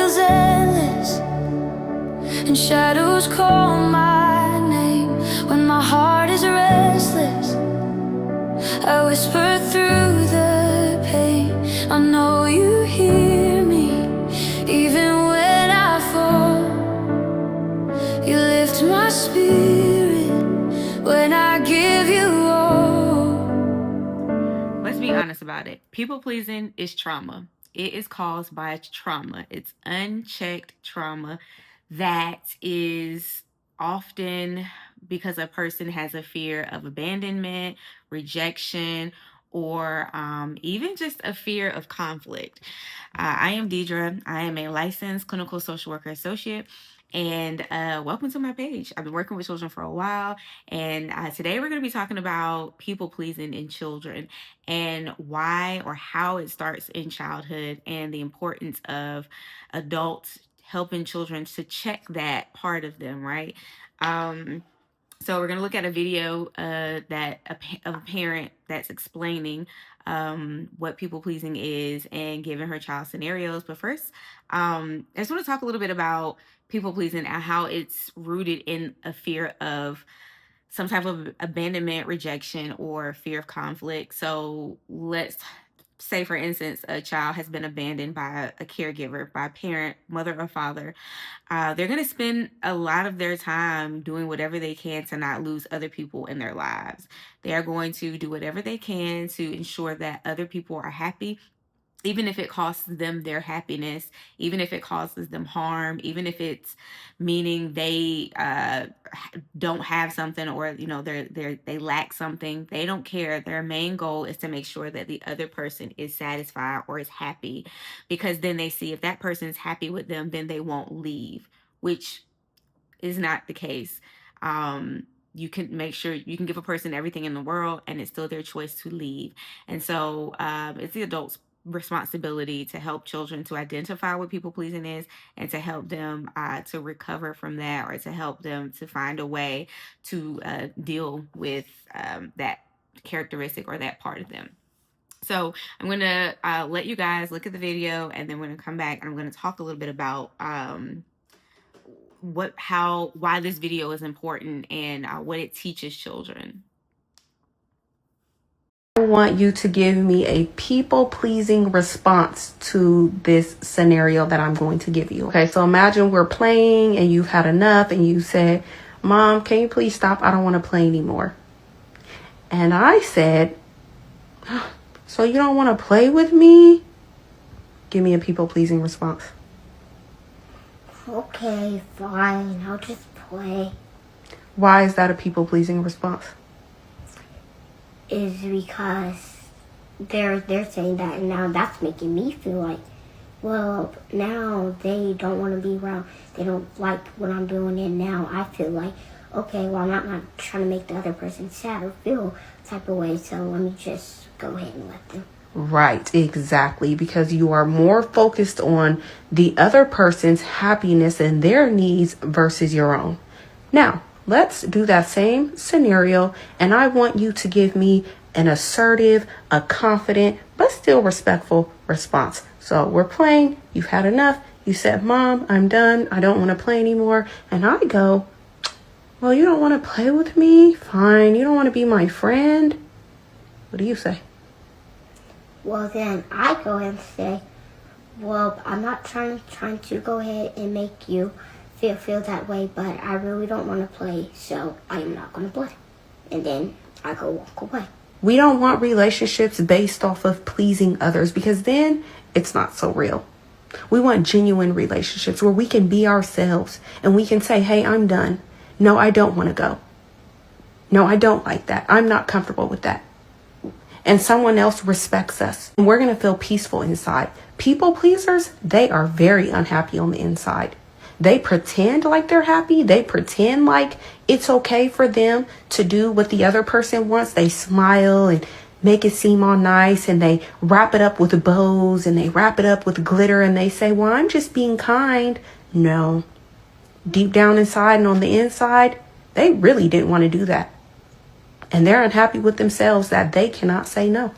feels endless, and shadows call my name. When my heart is restless, I whisper through the pain. I know you hear me, even when I fall. You lift my spirit when I give you all. Let's be honest about it. People pleasing is trauma. It is caused by trauma. It's unchecked trauma that is often because a person has a fear of abandonment, rejection, or even just a fear of conflict. I am Deidre. I am a licensed clinical social worker associate. And welcome to my page. I've been working with children for a while, and today we're going to be talking about people pleasing in children and why or how it starts in childhood and the importance of adults helping children to check that part of them, right? So we're going to look at a video that of a parent that's explaining what people pleasing is and giving her child scenarios. But first, I just want to talk a little bit about people pleasing and how it's rooted in a fear of some type of abandonment, rejection, or fear of conflict. So let's say, for instance, a child has been abandoned by a caregiver, by a parent, mother or father. They're going to spend a lot of their time doing whatever they can to not lose other people in their lives. They are going to do whatever they can to ensure that other people are happy, even if it costs them their happiness, even if it causes them harm, even if it's meaning they don't have something, or they lack something. They don't care. Their main goal is to make sure that the other person is satisfied or is happy, because then they see if that person is happy with them, then they won't leave, which is not the case. You can make sure you can give a person everything in the world and it's still their choice to leave. And so it's the adult's responsibility to help children to identify what people pleasing is and to help them to recover from that, or to help them to find a way to deal with that characteristic or that part of them. So I'm going to let you guys look at the video, and then we're going to come back and I'm going to talk a little bit about why this video is important and what it teaches children. I want you to give me a people-pleasing response to this scenario that I'm going to give you. Okay, so imagine we're playing and you've had enough and you said, "Mom, can you please stop? I don't want to play anymore." And I said, "So you don't want to play with me?" Give me a people-pleasing response. Okay, fine. I'll just play. Why is that a people-pleasing response? Is because they're saying that, and now that's making me feel like, well, now they don't want to be around. They don't like what I'm doing, and now I feel like, okay, well, I'm not trying to make the other person sad or feel type of way, so let me just go ahead and let them. Right, exactly, because you are more focused on the other person's happiness and their needs versus your own. Now, let's do that same scenario, and I want you to give me an assertive, a confident, but still respectful response. So we're playing, you've had enough, you said, "Mom, I'm done, I don't want to play anymore." And I go, "Well, you don't want to play with me? Fine, you don't want to be my friend?" What do you say? Well, then I go ahead and say, well, I'm not trying to go ahead and make you feel that way, but I really don't want to play, so I'm not going to play. And then I go walk away. We don't want relationships based off of pleasing others, because then it's not so real. We want genuine relationships where we can be ourselves and we can say, "Hey, I'm done. No, I don't want to go. No, I don't like that. I'm not comfortable with that." And someone else respects us. And we're going to feel peaceful inside. People pleasers, they are very unhappy on the inside. They pretend like they're happy. They pretend like it's okay for them to do what the other person wants. They smile and make it seem all nice, and they wrap it up with bows and they wrap it up with glitter, and they say, "Well, I'm just being kind." No. Deep down inside and on the inside, they really didn't want to do that. And they're unhappy with themselves that they cannot say no.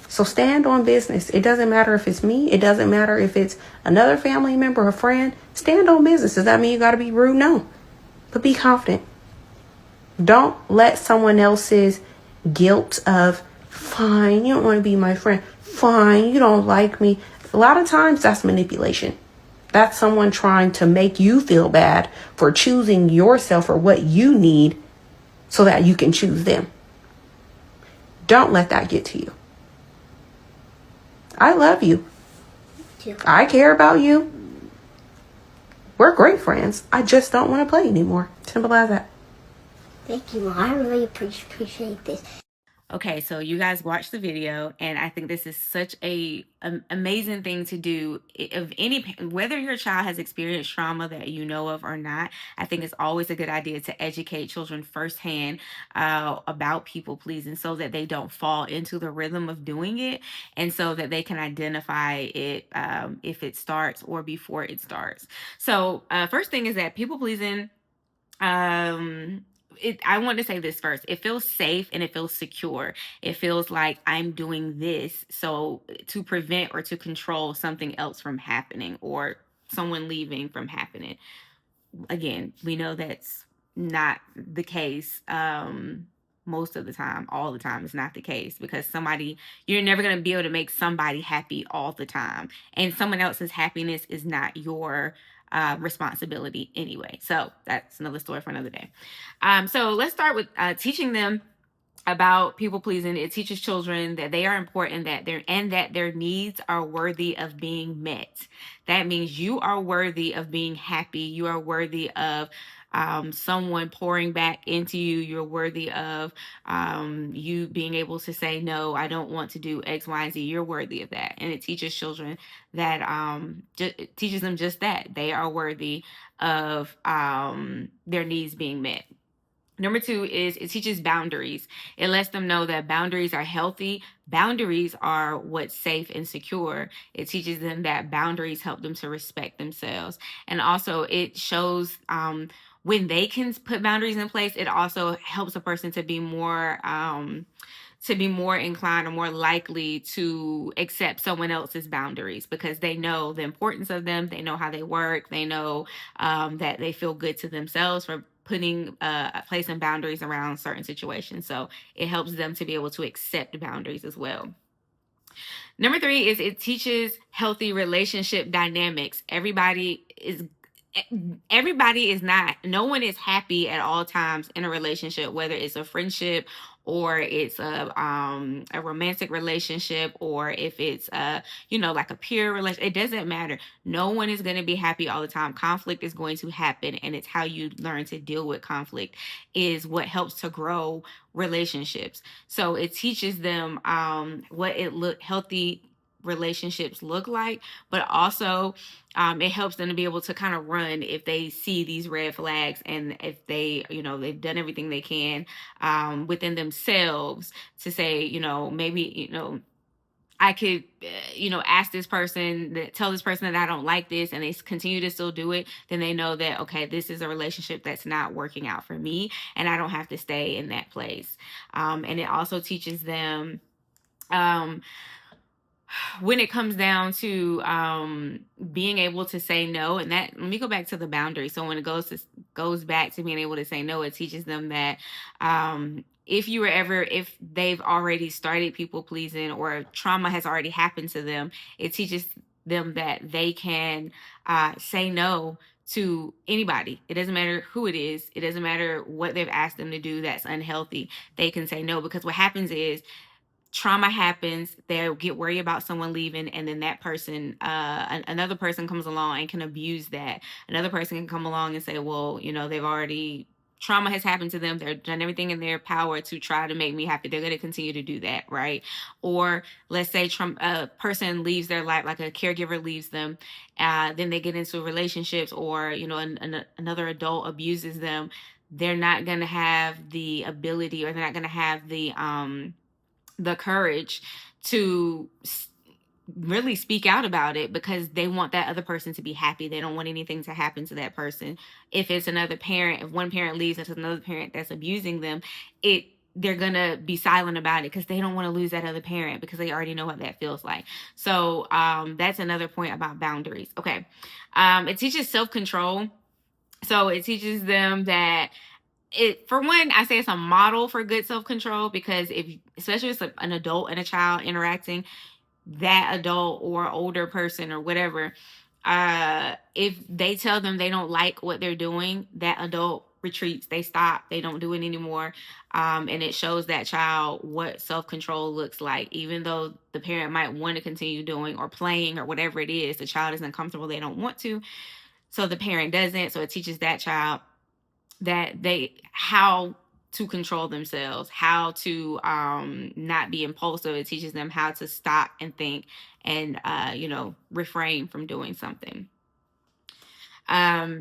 So stand on business. It doesn't matter if it's me. It doesn't matter if it's another family member, a friend. Stand on business. Does that mean you got to be rude? No. But be confident. Don't let someone else's guilt of, fine, you don't want to be my friend. Fine, you don't like me. A lot of times that's manipulation. That's someone trying to make you feel bad for choosing yourself or what you need so that you can choose them. Don't let that get to you. I love you. I care about you. We're great friends. I just don't want to play anymore. Simple as that. Thank you, Mom. I really appreciate this. Okay, so you guys watched the video, and I think this is such a amazing thing to do. Of any, whether your child has experienced trauma that you know of or not, I think it's always a good idea to educate children firsthand about people pleasing, so that they don't fall into the rhythm of doing it, and so that they can identify it if it starts or before it starts. So first thing is that people pleasing. I want to say this first. It feels safe and it feels secure. It feels like I'm doing this so to prevent or to control something else from happening or someone leaving from happening. Again, we know that's not the case. Most of the time, all the time, it's not the case, because you're never going to be able to make somebody happy all the time, and someone else's happiness is not your responsibility anyway. So that's another story for another day. So let's start with teaching them about people pleasing. It teaches children that they are important, that their needs are worthy of being met. That means you are worthy of being happy. You are worthy of someone pouring back into you. You're worthy of you being able to say, no, I don't want to do X, Y, and Z. You're worthy of that. And it teaches children that it teaches them just that they are worthy of their needs being met. Number 2 is it teaches boundaries. It lets them know that boundaries are healthy. Boundaries are what's safe and secure. It teaches them that boundaries help them to respect themselves. And also it shows when they can put boundaries in place, it also helps a person to be more inclined or more likely to accept someone else's boundaries, because they know the importance of them. They know how they work. They know that they feel good to themselves for placing boundaries around certain situations. So it helps them to be able to accept boundaries as well. Number 3 is it teaches healthy relationship dynamics. No one is happy at all times in a relationship, whether it's a friendship or it's a romantic relationship, or if it's like a peer relationship. It doesn't matter. No one is going to be happy all the time. Conflict is going to happen, and it's how you learn to deal with conflict is what helps to grow relationships. So it teaches them what healthy relationships look like, but also it helps them to be able to kind of run if they see these red flags, and if they've done everything they can within themselves to say, maybe, I could, ask this person, tell this person that I don't like this, and they continue to still do it, then they know that, okay, this is a relationship that's not working out for me, and I don't have to stay in that place. And it also teaches them when it comes down to being able to say no, and that, let me go back to the boundary. So when it goes back to being able to say no, it teaches them that if they've already started people pleasing, or trauma has already happened to them, it teaches them that they can say no to anybody. It doesn't matter who it is. It doesn't matter what they've asked them to do that's unhealthy. They can say no, because what happens is, trauma happens, they'll get worried about someone leaving, and then that person, another person comes along and can abuse that. Another person can come along and say, well, trauma has happened to them. They've done everything in their power to try to make me happy. They're going to continue to do that, right? Or let's say a person leaves their life, like a caregiver leaves them, then they get into relationships, or, another adult abuses them. They're not going to have the ability, or they're not going to have the courage to really speak out about it, because they want that other person to be happy. They don't want anything to happen to that person. If it's another parent, if one parent leaves, and it's another parent that's abusing them, they're gonna be silent about it because they don't want to lose that other parent because they already know what that feels like. So that's another point about boundaries. Okay. It teaches self-control. So it teaches them that for one, I say it's a model for good self-control, because especially if it's an adult and a child interacting, that adult or older person or whatever, if they tell them they don't like what they're doing, that adult retreats, they stop, they don't do it anymore. And it shows that child what self-control looks like. Even though the parent might want to continue doing or playing or whatever it is, the child is uncomfortable, they don't want to, so the parent doesn't. So it teaches that child that how to control themselves, how to not be impulsive. It teaches them how to stop and think and refrain from doing something.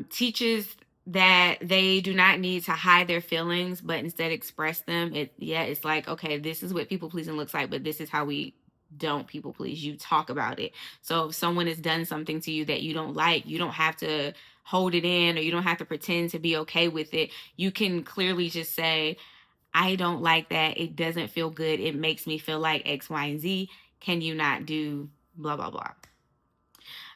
Teaches that they do not need to hide their feelings, but instead express them. It's like, okay, this is what people pleasing looks like, but this is how we don't people please. You talk about it. So if someone has done something to you that you don't like, you don't have to hold it in, or you don't have to pretend to be okay with it. You can clearly just say, I don't like that. It doesn't feel good. It makes me feel like X, Y, and Z. Can you not do blah, blah, blah?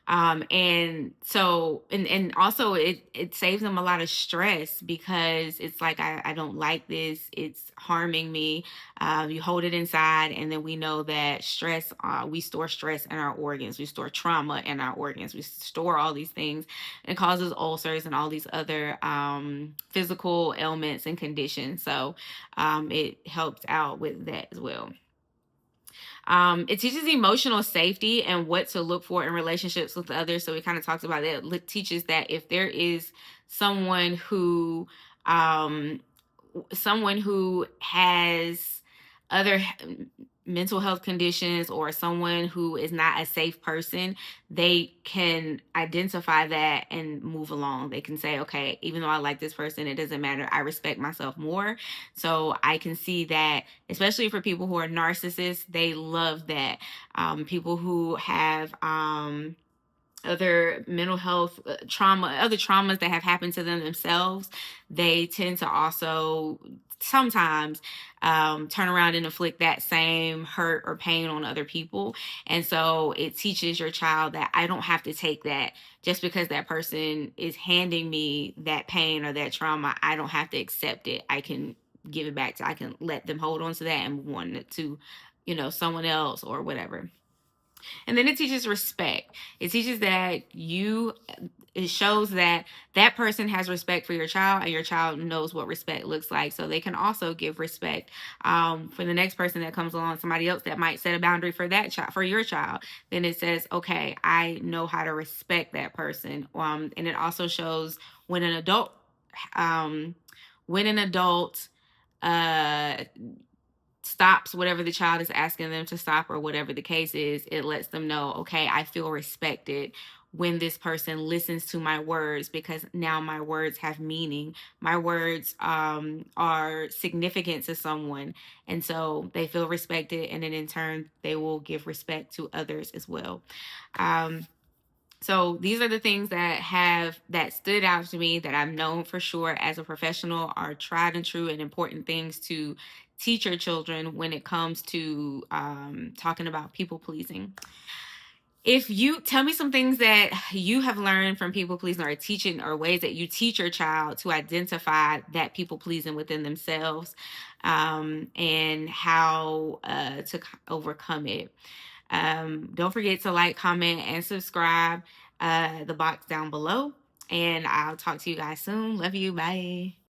And so, and also it saves them a lot of stress, because it's like, I don't like this. It's harming me. You hold it inside, and then we know that stress, we store stress in our organs. We store trauma in our organs. We store all these things, and it causes ulcers and all these other physical ailments and conditions. So it helps out with that as well. It teaches emotional safety and what to look for in relationships with others. So we kind of talked about that. It teaches that if there is someone who has other mental health conditions, or someone who is not a safe person, they can identify that and move along. They can say, okay, even though I like this person, it doesn't matter. I respect myself more. So I can see that, especially for people who are narcissists, they love that. People who have other mental health trauma, other traumas that have happened to them themselves, they tend to also sometimes turn around and inflict that same hurt or pain on other people. And so it teaches your child that I don't have to take that just because that person is handing me that pain or that trauma. I don't have to accept it. I can give it back I can let them hold on to that and want it to, someone else or whatever. And then it teaches respect. It teaches that it shows that that person has respect for your child, and your child knows what respect looks like. So they can also give respect for the next person that comes along, somebody else that might set a boundary for that child, for your child. Then it says, okay, I know how to respect that person. And it also shows when an adult, stops whatever the child is asking them to stop, or whatever the case is, it lets them know, okay, I feel respected when this person listens to my words, because now my words have meaning. My words are significant to someone, and so they feel respected, and then in turn they will give respect to others as well. So these are the things that stood out to me, that I've known for sure as a professional are tried and true and important things to teach your children when it comes to talking about people pleasing. If you tell me some things that you have learned from people pleasing, or teaching, or ways that you teach your child to identify that people pleasing within themselves, and how to overcome it. Don't forget to like, comment, and subscribe the box down below. And I'll talk to you guys soon. Love you. Bye.